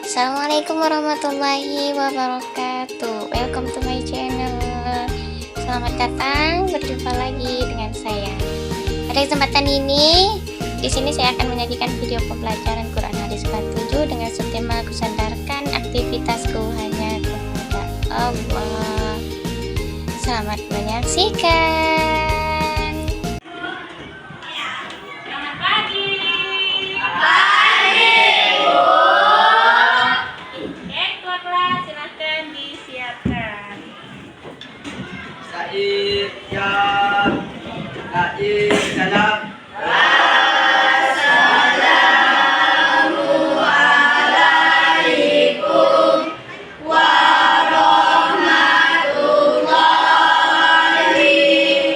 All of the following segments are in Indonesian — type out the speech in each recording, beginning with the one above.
Assalamualaikum warahmatullahi wabarakatuh. Welcome to my channel. Selamat datang, berjumpa lagi dengan saya. Pada kesempatan ini, di sini saya akan menyajikan video pembelajaran Quran Hadis 47 dengan subtema "Ku sandarkan aktivitasku hanya kepada Allah". Selamat menyaksikan. Said ya Naib salam. Assalamualaikum warahmatullahi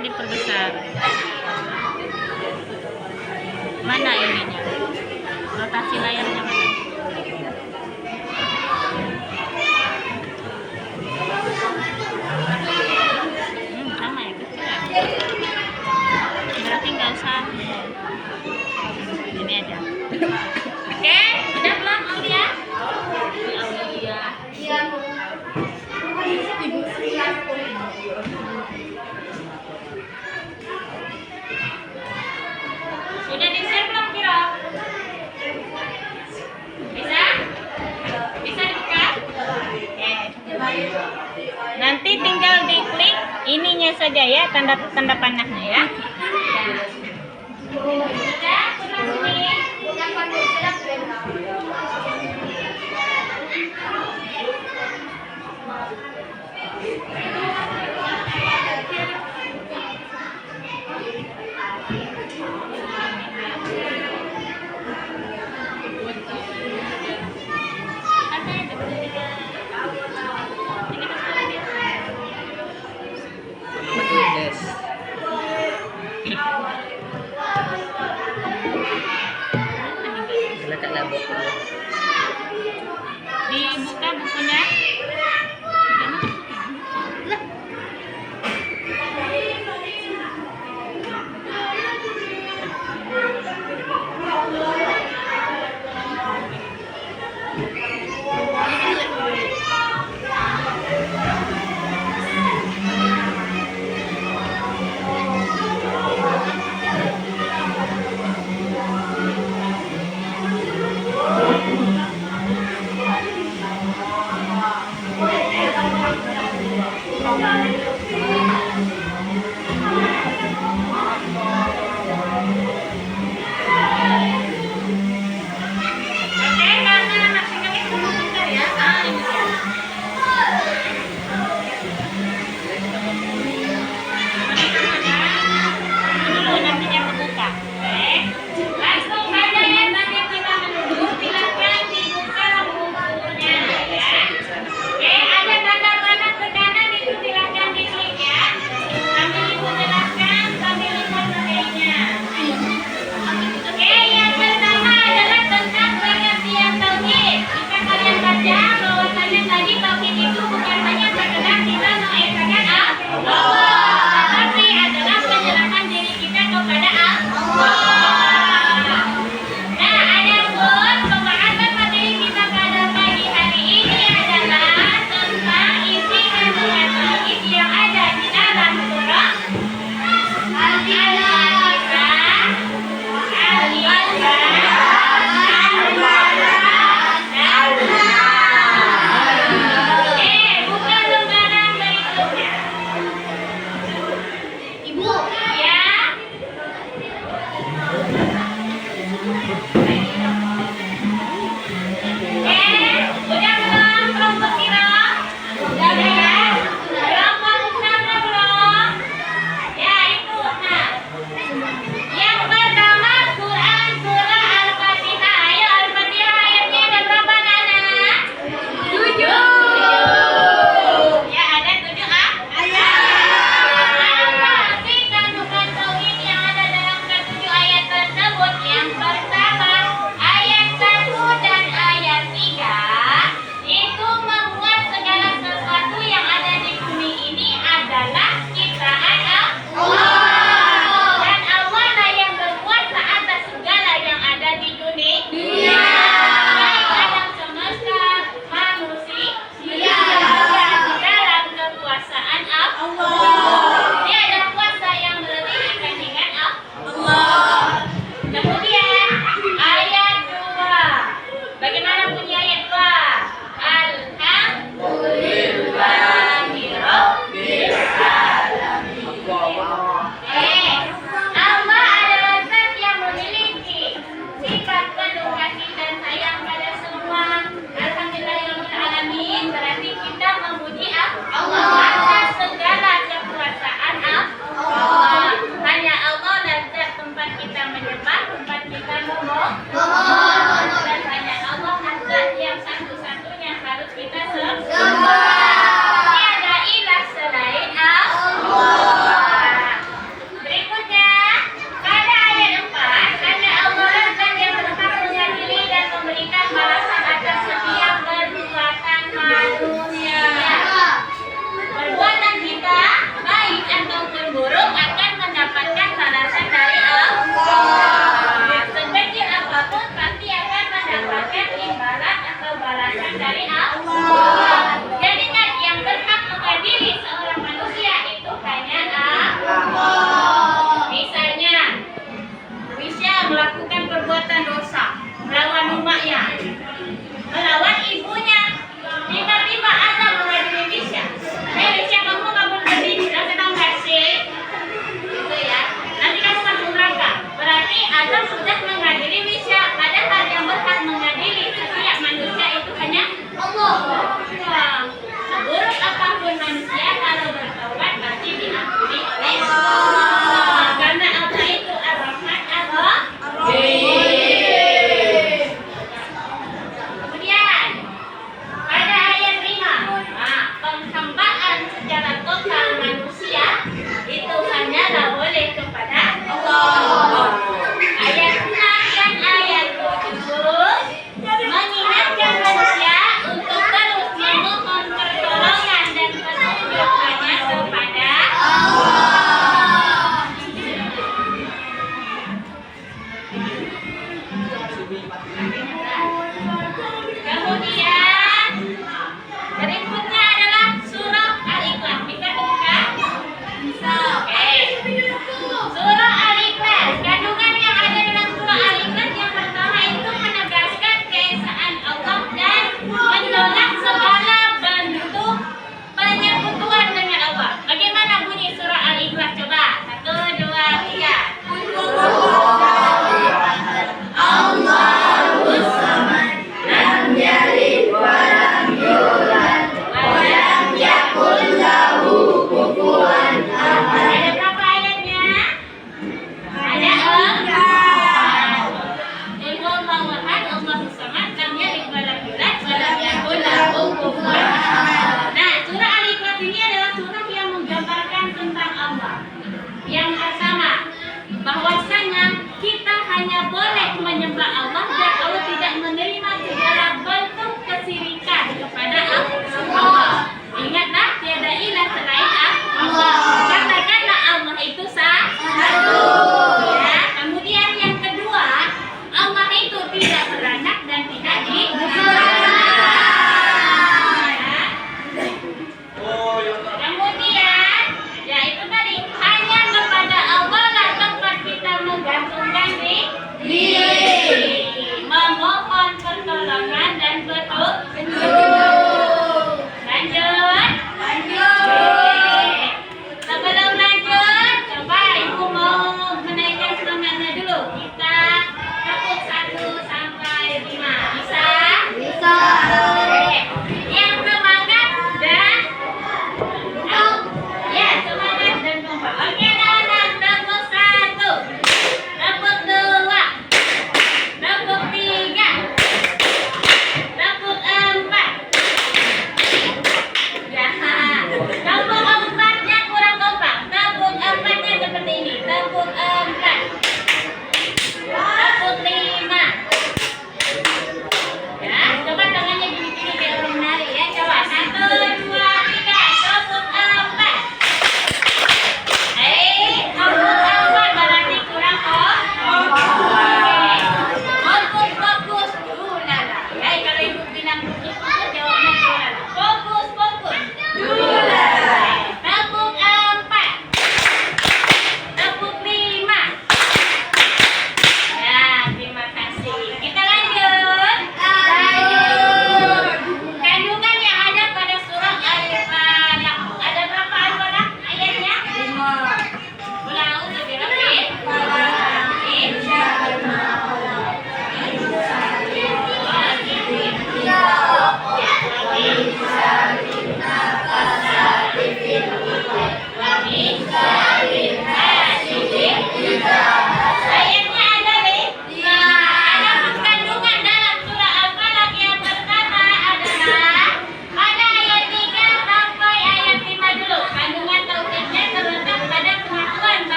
diperbesar. Mana ininya? Rotasi layarnya mana? Sama ya, kecil ya. Berarti nggak usah ini aja. Oke, udah belum Aulia? Aulia. Iya. Sudah di-share belum Kiro? Bisa? Bisa dibuka? Oke. Nanti tinggal diklik ininya saja ya, tanda panahnya ya. Sudah? Sudah? Matudes. Wala ka labot. Dibuka bukunya. Oke, karena masih kami tunggu bentar ya. Ini dia. Dulu nantinya kebuka. Oke. Langsung saja ya sambil kita menunggu. Silakan dibuka bukunya ya. Oke, ada tanda panah ke kanan itu silakan diklik ya. Sambil ibu jelaskan, sambil ibu nilainya. Oke, yang pertama adalah tentang pengertian tauhid. Bisa kalian baca bahwasannya tadi tauhid itu bukan hanya sekedar kita mengesahkan Allah, tetapi adalah penyerahan diri kita kepada Allah. Nah, adapun pembahasan materi kita pada pagi hari ini adalah tentang isi kandungan tauhid yang ada di dalam surah Al-Baqarah. Buka lembaran berikutnya. Ibu, ya. Udah belum kelompok kira? Udah ya? Kelompok utama belum? Ya, itu. Nah, yang pertama Quran surah Al-Fatihah. Ayo Al-Fatihah ayatnya ada berapa anak? 7. Ya, ada 7 ah? Ada. Apa arti kandungan tauhid yang ada dalam ke-7 ayat tersebut? Yang pertama, ayat 1 dan ayat 3 itu memuat segala sesuatu yang ada di bumi ini adalah ciptaan Allah. Dan Allah lah yang berkuasa atas segala yang ada di dunia. Baik alam semesta, manusia, dan di dalam kekuasaan Allah. Dia ada kuasa yang melebihi kandungan Allah. Kemudian ayat 2. Bagaimana bunyi ayat 2? Alhamdulillahirabbil alamin. Allah adalah zat yang memiliki sifat penuh kasih dan sayang pada semua. Alhamdulillahirabbil alamin berarti kita memuji Allah atas segala kekuasaan Allah. Hanya Allah dan zat tempat kita menyembah, tempat kita memohon. Dan hanya Allah dan zat yang satu-satunya harus kita sembah. Tiada ilah selain Allah. Berikutnya, pada ayat 4, hanya Allah lah zat yang berhak mengadili dan memberikan balasan atas setiap perbuatan manusia. Perbuatan kita, baik ataupun buruk, akan mendapatkan balasan dari Allah.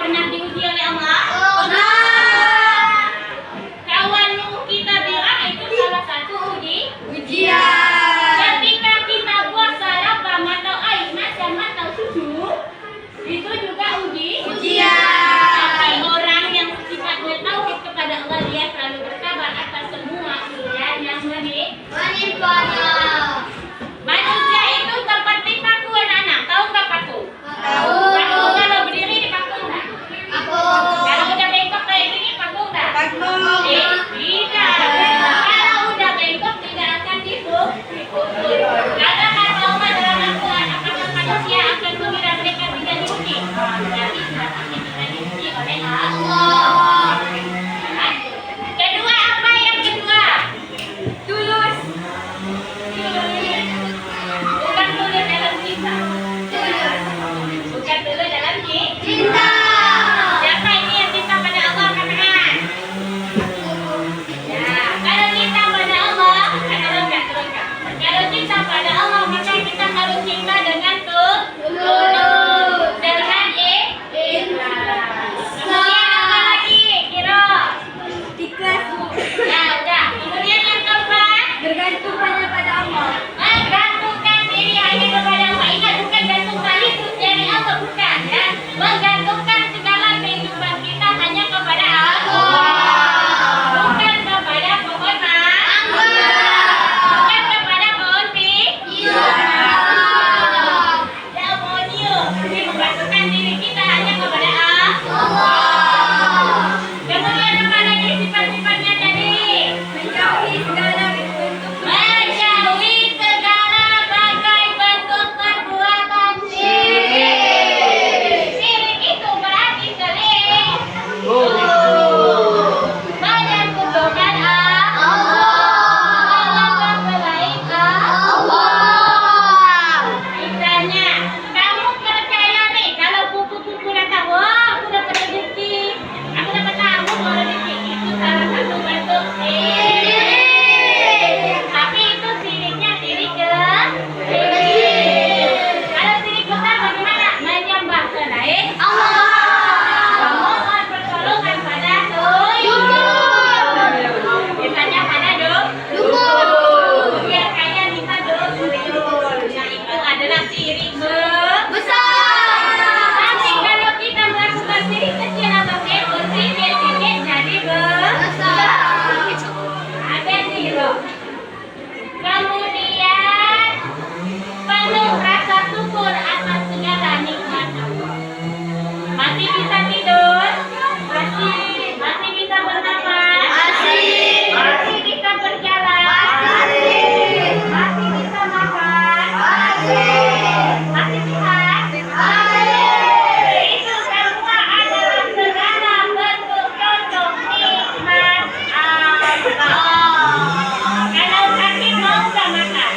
Pernah diuji oleh Allah? Kawanmu kita bilang itu salah satu ujian. Ketika kita buat salah paham atau air macam atau susu, itu juga ujian. Tapi orang yang sifatnya tauhid kepada Allah, dia selalu bersabar atas semua ujian yang menimpa. Manusia itu seperti paku anak-anak. Tahu nggak paku? Paku kalau berdiri di paku nggak? Kalau udah bengkok kayak gini paku nggak? Tidak. Kalau udah bengkok tidak akan dipukul. Karena kata Allah dalam Al-Quran, apakah manusia akan mengira mereka tidak diuji? Tapi sudah pasti kita diuji oleh Allah. Kedua, apa yang kedua? Tulus. Bukan tulus dalam cinta. Bukan tulus dalam cinta. Siapa ini yang cinta pada Allah, katakan? Ya, kalau cinta pada Allah, turunkan. Kalau cinta pada Allah, maka kita harus cinta dengan tulus, dengan ikhlas. Kemudian apa lagi, Kiro? Ikhlas, Bu. Ya, udah. Kemudian yang keempat, Bergantung hanya pada Allah. menggantungkan diri hanya kepada Allah. Ingat, bukan gantung tali dari Allah, bukan ya. Menggantungkan segala kehidupan kita hanya kepada Allah. Bukan kepada pohon mangga. Bukan kepada pohon ya, pohon hiu. Tapi menggantungkan diri kita hanya kepada Allah. Kemudian apa lagi sifat-sifatnya tadi? Menjauhi segala bentuk Menjauhi segala bagai bentuk perbuatan syirik. Syirik itu berarti menyekutukan Allah selain Allah. Misalnya, kamu percaya nih kalau kuku-kuku datang, wah aku dapat rezeki, aku dapat tamu mau rezeki, itu salah satu bentuk syirik. Tapi itu siriknya sirik kalau sirik besar bagaimana? Menyembah selain Allah. Memohon pertolongan pada biasanya pada dukun. Biar kaya minta dukun. Nah, itu adalah sirik besar. Tapi kalau kita melakukan sirik kecil atau sedikit jadi besar. Ada zero. Kemudian penuh rasa syukur atas segala nikmat Allah. Masih bisa tidur? Masih bisa bernafas? Masih bisa berjalan? Masih bisa makan? Masih sehat? Itu semua adalah segala bentuk contoh nikmat Allah. Kalau sakit mau nggak makan?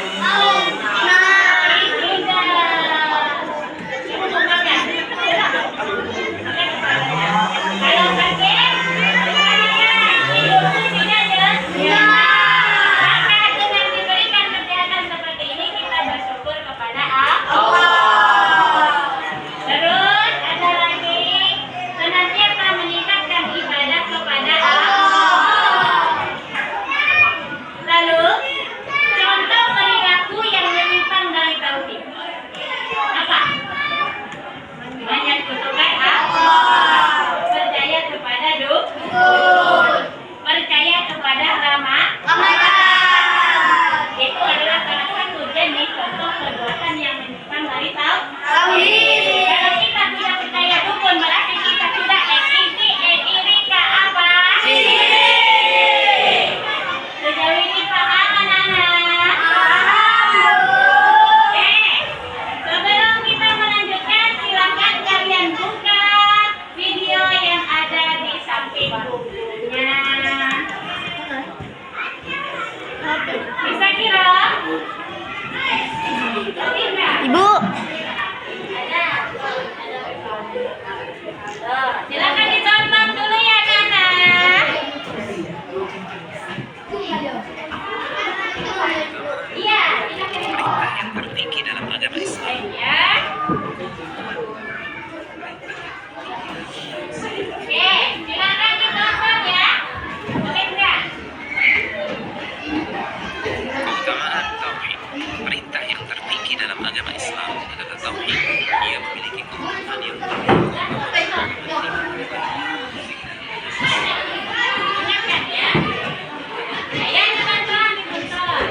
Ibu mau makan? Kalau sakit, hidup tidak ya. Maka dengan diberikan kesehatan seperti ini kita bersyukur kepada Allah. Terus ada lagi senantiasa meningkatkan ibadah kepada Allah. Lalu contoh perilaku yang menyimpang dari tauhid. Apa? Menyekutukan Allah. Percaya kepada dukun. Percaya kepada ramalan. Itu adalah salah satu jenis contoh perbuatan yang menyimpang dari tauhid. Kalau kita tidak percaya dukun, berarti kita sudah iri apa? Sejauh ini paham anak-anak? Oke. Sebelum kita melanjutkan, silakan kalian buka video yang ada di samping bukunya. Bisa kira? Ibu. Ada. Silakan ditonton dulu ya, anak-anak. Iya, silakan. yang tertinggi dalam agama Islam. Ya. agama Islam adalah tauhid. Ia memiliki keutamaan yang penting. Ingatkan ya. Ayo teman-teman dibentar.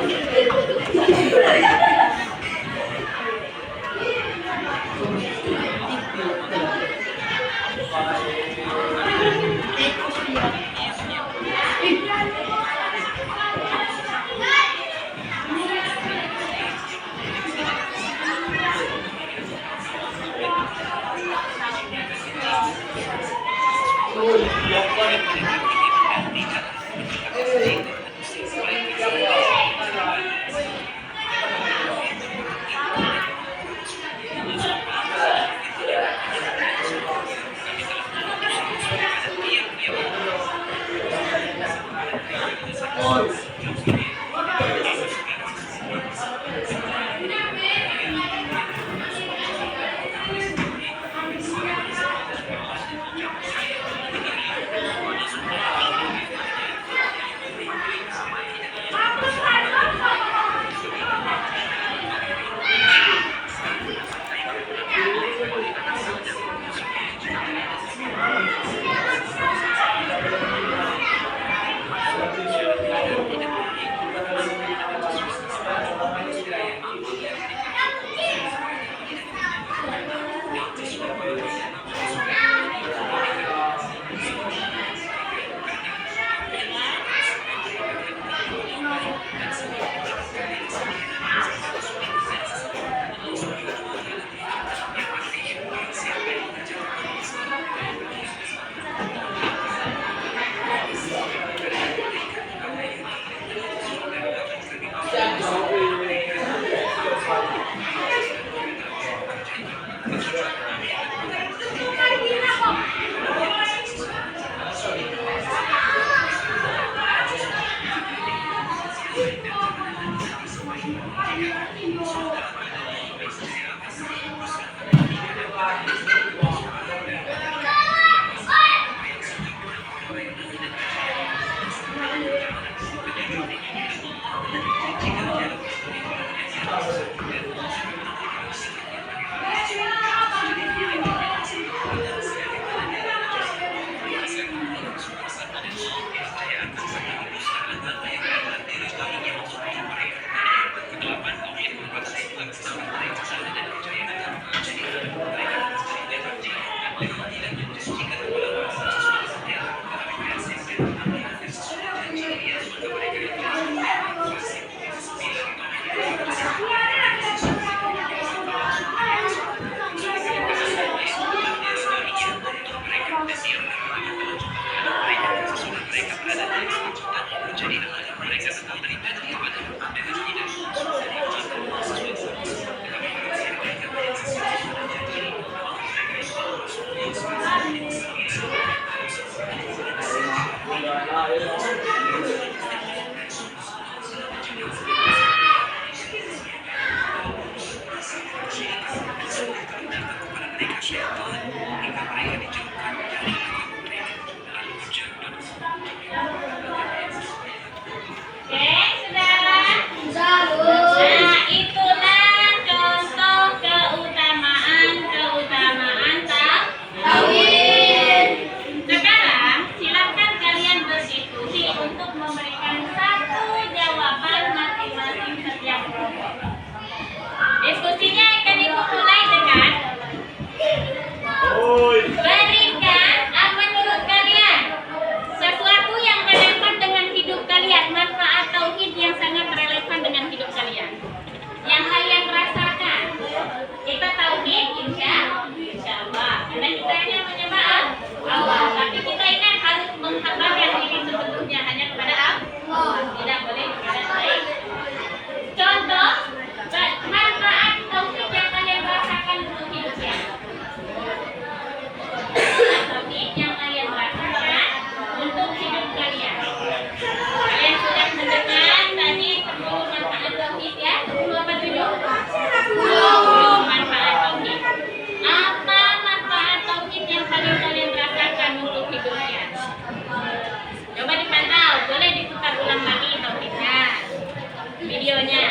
videonya.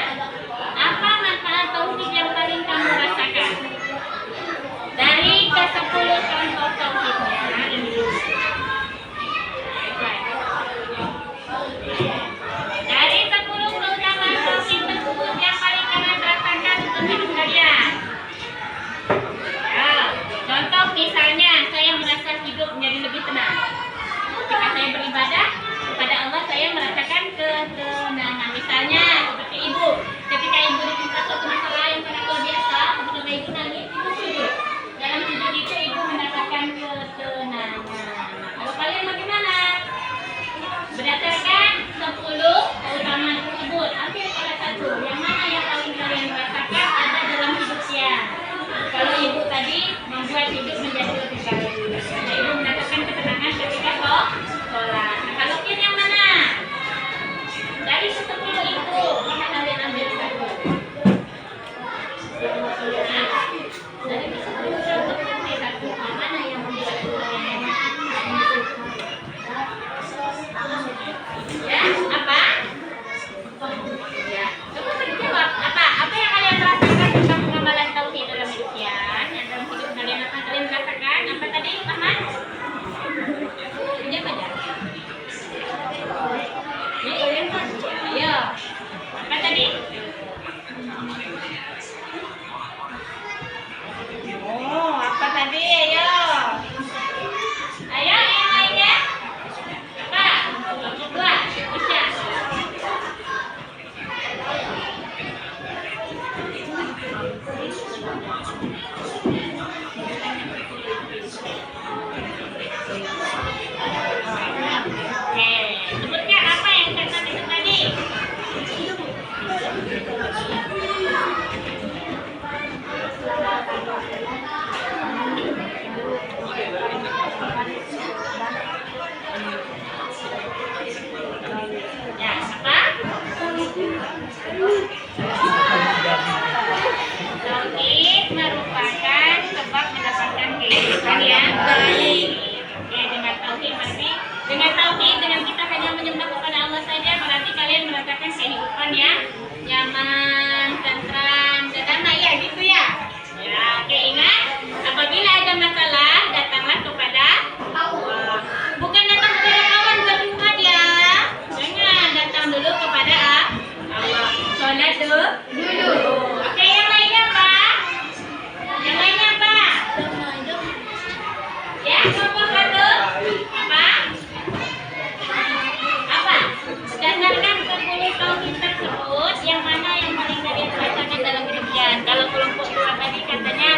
Apa manfaat tauhid yang paling contoh tauhidnya. Ini dulu. Dari 10 keutamaan tauhid tersebut yang paling kalian rasakan untuk hidup kalian. Ya, contoh misalnya saya merasa hidup menjadi lebih tenang. Ketika saya beribadah kepada Allah, saya merasakan ketenangan. Misalnya seperti ibu, ketika ibu ditimpa suatu masalah yang sangat luar biasa, kemudian ibu nangis, itu sujud. Dalam sujud itu ibu mendapatkan ketenangan. Kalau kalian bagaimana? Berdasarkan 10 keutamaan tersebut, ambil salah satu. Yang mana yang paling kalian rasakan ada dalam hidupnya? Kalau ibu tadi membuat hidup menjadi lebih baik. Nah, ibu mendapatkan ketenangan ketika sholat. Nah, kalau kalian yang mana? Dari 10 itu, mana kalian ambil satu? Dari 10 tersebut ambil satu. Mana yang membuat kalian? Ya, apa? Ya, coba terjawab. Apa yang kalian rasakan tentang pengamalan tauhid dalam hidup kalian? Yang dalam hidup kalian apa kalian rasakan? Apa tadi, Ahmad? Jawab aja. Ayo. Apa tadi? Oh, apa tadi? Ayo. Ayo, yang lainnya. Apa? Dua. Bisa. Sebutkan apa yang kata itu tadi. Ya, apa? Tauhid merupakan sebab mendapatkan kehidupan yang baik. Oke, dengan tauhid, dengan kita hanya menyembah kepada Allah saja, berarti kalian merasakan kehidupan yang nyaman, tentram, dan damai ya, gitu ya. Ya, oke, ingat, apabila ada masalah, datanglah kepada Allah. Bukan datang kepada kawan buat curhat ya. Jangan, datang dulu kepada Allah. Sholat dulu. Oke, yang lainnya apa? Yang lainnya apa? Ya, nomor 1. Apa? Apa? Berdasarkan 10 tauhid tersebut, yang mana yang paling kalian rasakan dalam hidupnya? Kalau kelompok dua tadi katanya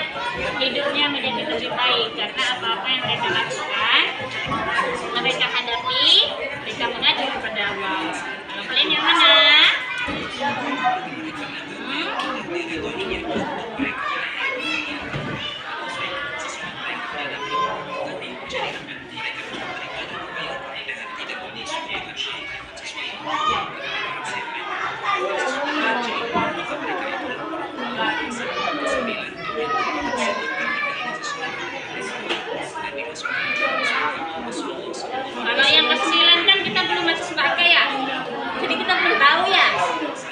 hidupnya menjadi lebih baik karena apa-apa yang mereka lakukan, mereka hadapi, mereka mengadu kepada Allah. Kalau kalian yang mana? Kalau yang ke-9 kan kita belum masuk sebagai ya, jadi kita belum tahu ya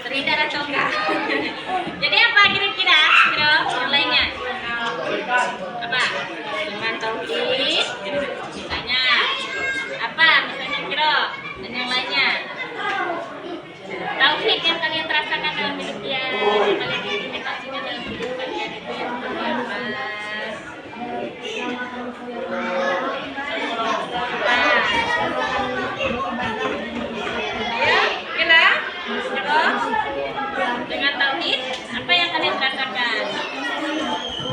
terhindar atau enggak. Jadi apa kira-kira yang lainnya? Apa? Iman tauhid. Misalnya apa? Misalnya kira dan yang lainnya. Tauhid yang kalian rasakan dalam hidup kalian, yang kalian implementasikan dalam hidup kalian itu yang apa? Ya, kira? Dengan tauhid, apa yang kalian rasakan?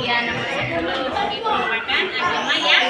Ya, nomor 10 tauhid merupakan agama yang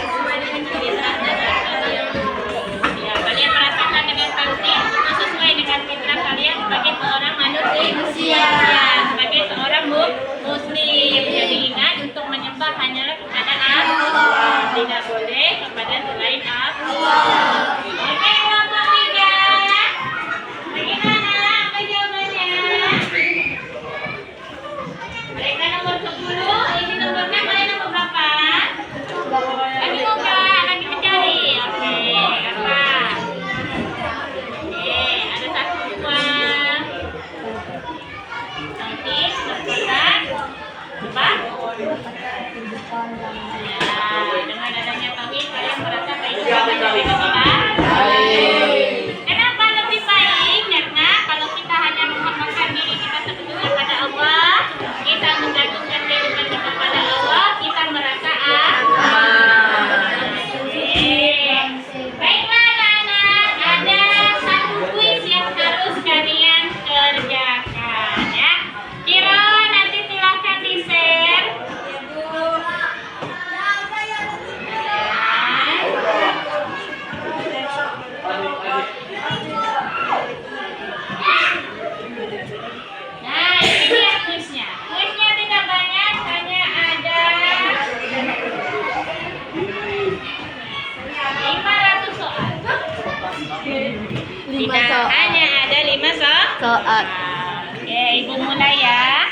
Oke, Ibu mulai ya.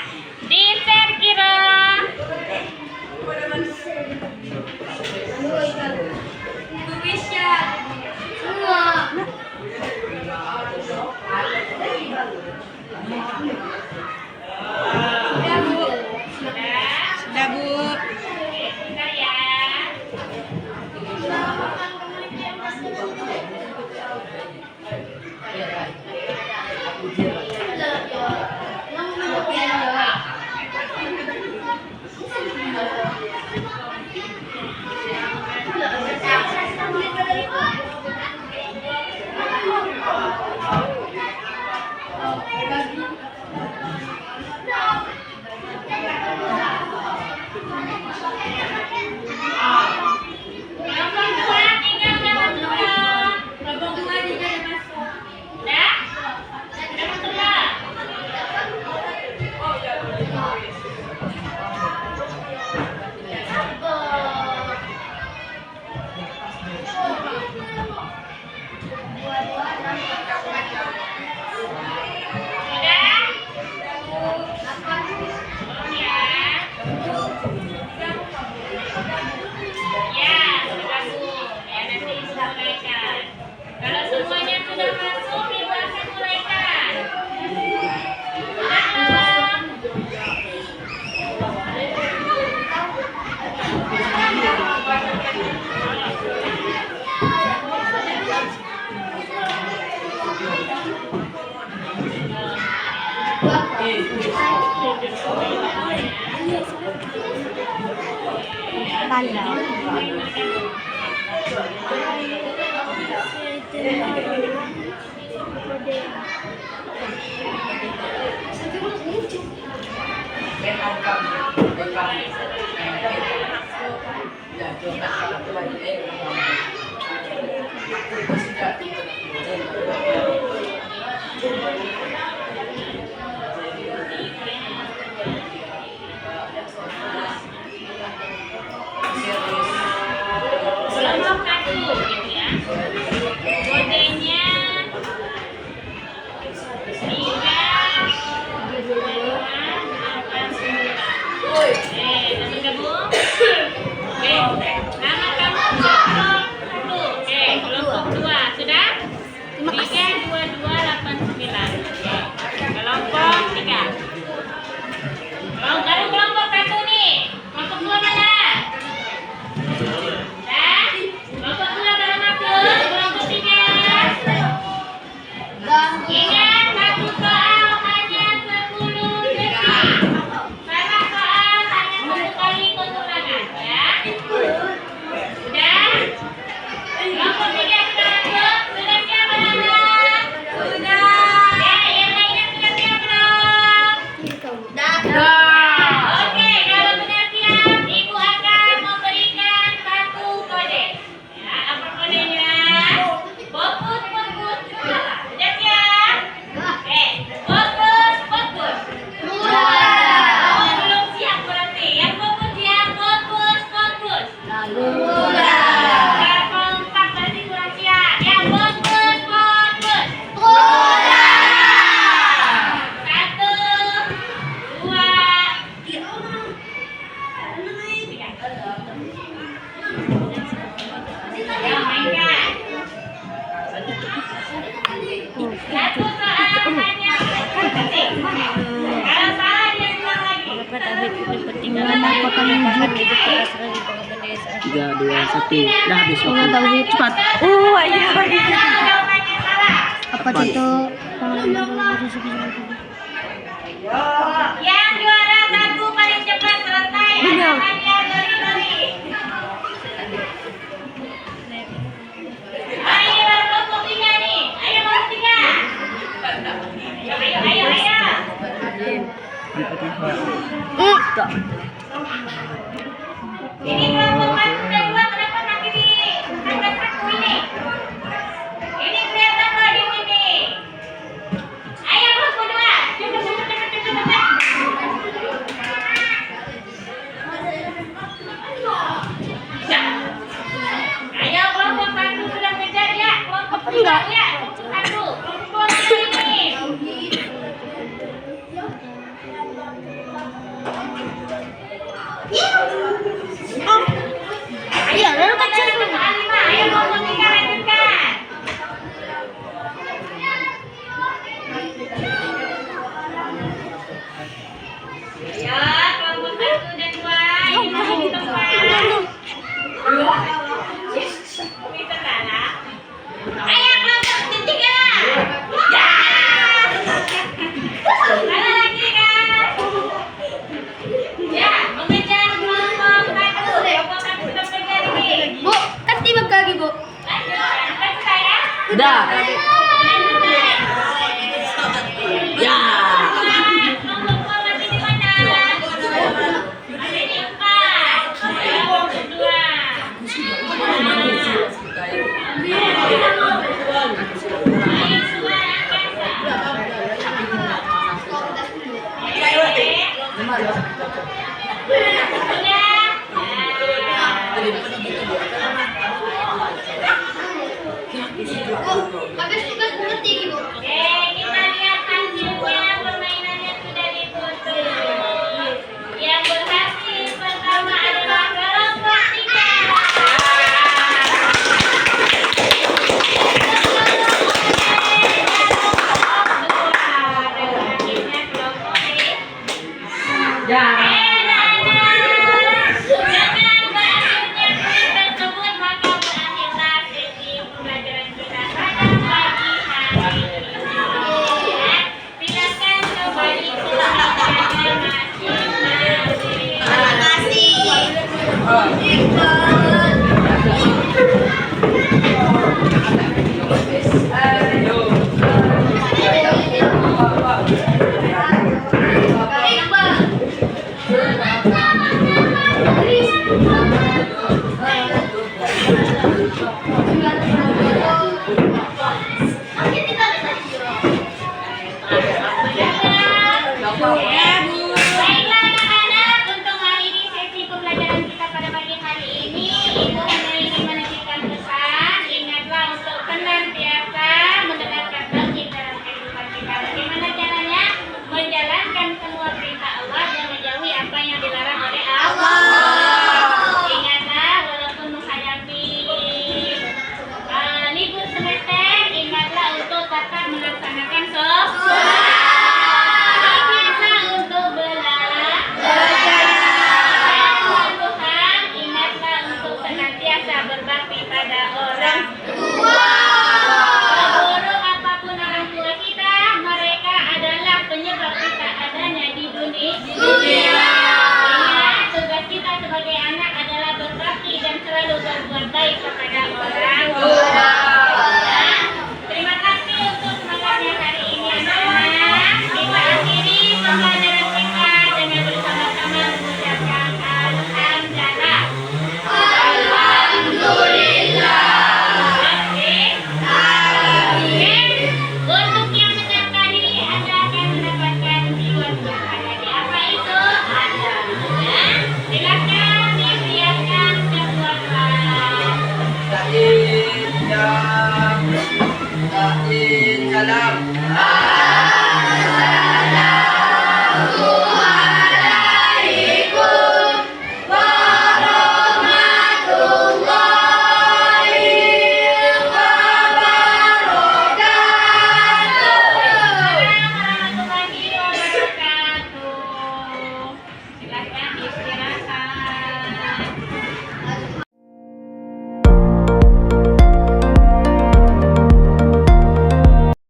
Di-share kira. Sudah, Bu. Oke, sebentar ya. Tiga, dua, satu. Dah habis waktu. Tahu cepat. Iya. Apa itu? Yang juara satu paling cepat selesai. Hanya dari. Ayo kelompok 3 nih. Ayo kelompok 3. Ayo. Ini kelompok 1 dan 2 kenapa nanti di angkat satu ini? Ini kelihatan loh di sini. Ayo kelompok 2. Cepet. Ayo kelompok 1 sudah ngejar ya. Kelompok 2 ya. Kelompok 1. Kelompok 2 ini. Dah. Ya. Kelompok masih di mana? Masih di 4. Kelompok kedua. Kita lihat hasilnya. Permainannya sudah ditutup. Yang berhasil pertama adalah kelompok 3. Ya.